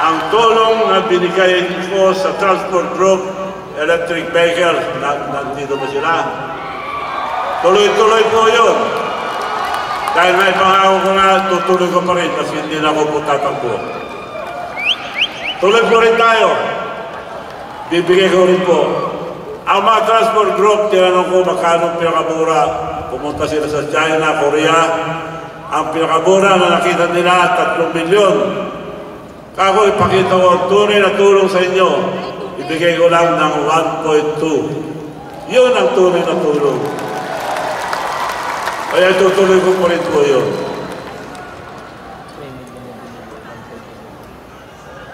ang tulong na binigay ko sa transport group, electric vehicle, nandito ba sila? Tuloy-tuloy po yun. Dahil may pangako ko na tutuloy ko pa rin kasi hindi na ako po tatakbo. Tuloy po rin tayo. Bibigay ko rin po. Ang mga transport group, tinanong ko magkano pinakamura. Pumunta sila sa China, Korea. Ang pinakamura na nakita nila, 3 milyon. Kako ipakita ko ang tunay na tulong sa inyo. Ibigay ko lang ng 1.2. Yun ang tunay na tulong. Kaya tutuloy ko po rin po yun.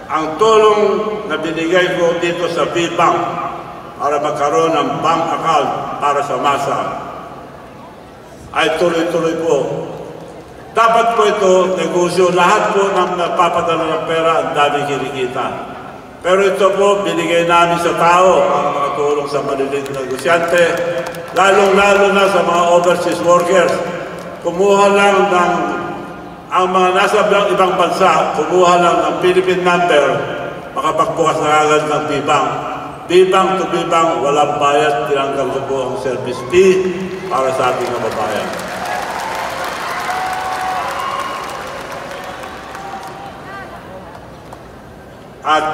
Ang tulong na binigay ko dito sa B-Bank para magkaroon ng bank account para sa masa ay tuloy-tuloy po. Dapat po ito, negosyo, lahat po ng napapadala ng pera ang daming kinikita. Pero ito po, binigay namin sa tao para makatulong sa maliliit na negosyante, lalong-lalo na sa mga overseas workers. Kumuha lang ng, ang mga nasa ibang bansa, kumuha lang ng Philippine number, makapagbukas na agad ng B-Bank. B-Bank to B-Bank, walang bayad, tinanggal ko po ang service fee para sa ating kababayan. At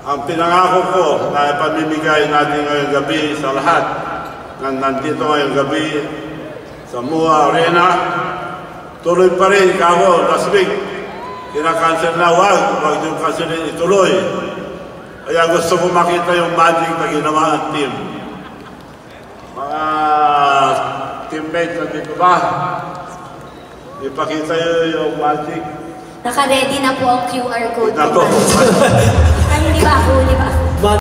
ang pinangako ko na ipamimigay natin ngayong gabi sa lahat na nandito ngayong gabi sa MUA Arena, tuloy pa rin kako. Last week, kinakancel na wag yung cancelin ituloy. Kaya gusto ko makita yung magic na ginawa ng team. Mga teammates nandito ba? Ipakita yung magic. Naka-ready na po ang QR code. Nako.